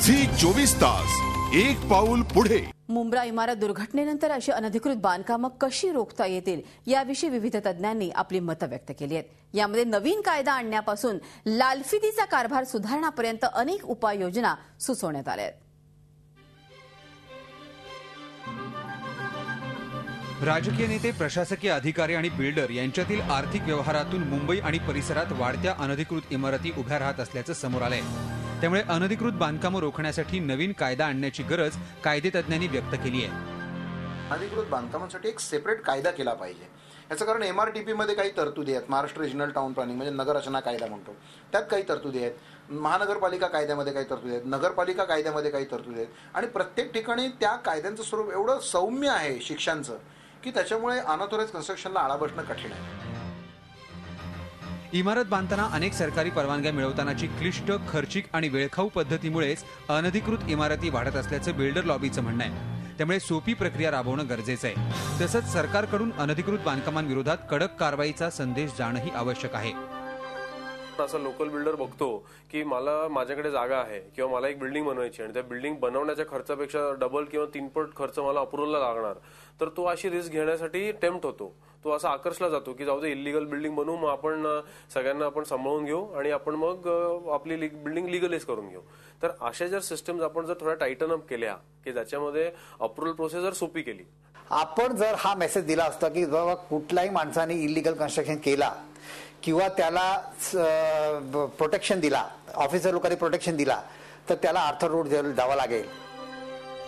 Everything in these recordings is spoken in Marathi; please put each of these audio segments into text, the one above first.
झी 24 तास एक पाऊल पुढे। मुंब्रा इमारत दुर्घटनेनंतर अशी अनधिकृत बांधकामं कशी रोखता येतील याविषयी विविध तज्ज्ञांनी आपली मतं व्यक्त केली आहेत। यामध्ये नवीन कायदा आणण्यापासून लालफितीचा कारभार सुधारण्यापर्यंत अनेक उपाययोजना सुचवण्यात आल्या आहेत। राजकीय नेते, प्रशासकीय अधिकारी आणि बिल्डर यांच्यातील आर्थिक व्यवहारातून मुंबई आणि परिसरात वाढत्या अनधिकृत इमारती उभ्या राहत असल्याचं समोर आलंय। त्यामुळे अनधिकृत बांधकामं रोखण्यासाठी नवीन कायदा आणण्याची गरज कायदेतज्ञांनी व्यक्त केली आहे। अनधिकृत बांधकामांसाठी एक सेपरेट कायदा केला पाहिजे। याचं कारण MRTP मध्ये काही तरतुदी आहेत, महाराष्ट्र रिजनल टाउन प्लॅनिंग म्हणजे नगर रचना कायदा म्हणतो, त्यात काही तरतुदी आहेत, महानगरपालिका कायद्यामध्ये काही तरतुदी आहेत, नगरपालिका कायद्यामध्ये काही तरतुदी आहेत आणि प्रत्येक ठिकाणी त्या कायद्यांचं स्वरूप एवढं सौम्य आहे शिक्षांचं की त्याच्यामुळे अनऑथोराइज्ड कन्स्ट्रक्शनला आळा बसणं कठीण आहे। इमारत बांधताना अनेक सरकारी परवानग्या मिळवतानाची क्लिष्ट, खर्चिक आणि वेळखाऊ पद्धतीमुळेच अनधिकृत इमारती वाढत असल्याचं बिल्डर लॉबीचं म्हणणं आहे। त्यामुळे सोपी प्रक्रिया राबवणं गरजेचं आहे। तसंच सरकारकडून अनधिकृत बांधकामांविरोधात कडक कारवाईचा संदेश जाणंही आवश्यक आहे। असा लोकल बिल्डर बघतो की मला माझ्याकडे जागा आहे किंवा मला एक बिल्डिंग बनवायची आणि त्या बिल्डिंग बनवण्याच्या खर्चापेक्षा डबल किंवा 3 पट खर्च मला अप्रूव्हलला लागणार, तर तो अशी रिस्क घेण्यासाठी टेम्प्ट होतो। तो असा आकर्षला जातो की जाऊ दे, इलिगल बिल्डिंग बनवू, मग आपण सगळ्यांना आपण सांभाळून घेऊ आणि आपण मग आपली बिल्डिंग लिगलाइज करून घेऊ। तर अशा जर सिस्टम्स आपण जर थोड्या टाइटन अप केल्या की ज्याच्यामध्ये अप्रूव्हल प्रोसेस जर सोपी केली, आपण जर हा मेसेज दिला असता की बाबा कुठल्याही माणसाने इलिगल कन्स्ट्रक्शन केला किंवा त्याला प्रोटेक्शन दिला, ऑफिसर लोकांनी प्रोटेक्शन दिला, तर त्याला आर्थर रोड जावं लागेल।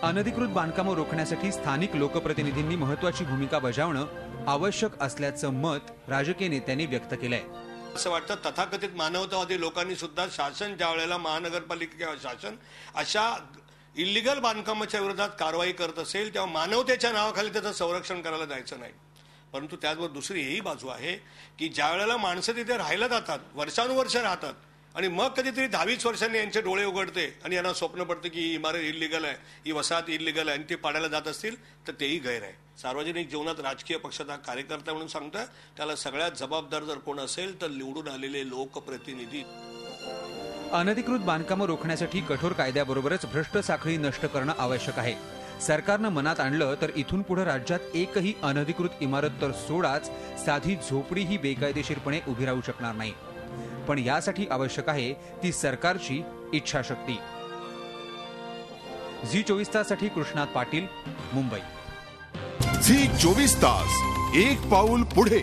अनधिकृत बांधकामं रोखण्यासाठी स्थानिक लोकप्रतिनिधींनी महत्त्वाची भूमिका बजावणं आवश्यक असल्याचं मत राजकीय नेत्यांनी व्यक्त केलंय। असं वाटतं तथाकथित मानवतावादी लोकांनी सुद्धा शासन ज्या वेळेला महानगरपालिका किंवा शासन अशा इलिगल बांधकामाच्या विरोधात कारवाई करत असेल तेव्हा मानवतेच्या नावाखाली त्याचं संरक्षण करायला जायचं नाही। परंतु त्याचबरोबर दुसरी ही बाजू आहे की ज्या वेळेला माणसं तिथे राहायला जातात, वर्षानुवर्ष राहतात आणि मग कधीतरी 10-20 वर्षांनी यांचे डोळे उघडते आणि यांना स्वप्न पडतं की ही इमारत इलिगल आहे, ही वसाहत इलिगल आहे आणि ते पाडायला जात असतील तर तेही गैर आहे। सार्वजनिक जीवनात राजकीय पक्षाचा कार्यकर्ता म्हणून सांगतोय, त्याला सगळ्यात जबाबदार जर कोण असेल तर निवडून आलेले लोकप्रतिनिधी। अनधिकृत बांधकामं रोखण्यासाठी कठोर कायद्याबरोबरच भ्रष्ट साखळी नष्ट करणं आवश्यक आहे। सरकारनं मनात आणलं तर इथून पुढे राज्यात एकही अनधिकृत इमारत तर सोडाच, साधी झोपडी ही बेकायदेशीरपणे उभी राहू शकणार नाही। पण यासाठी आवश्यक आहे ती सरकारची इच्छाशक्ती। झी 24 ताससाठी कृष्णात पाटील, मुंबई। झी 24 तास एक पाऊल पुढे।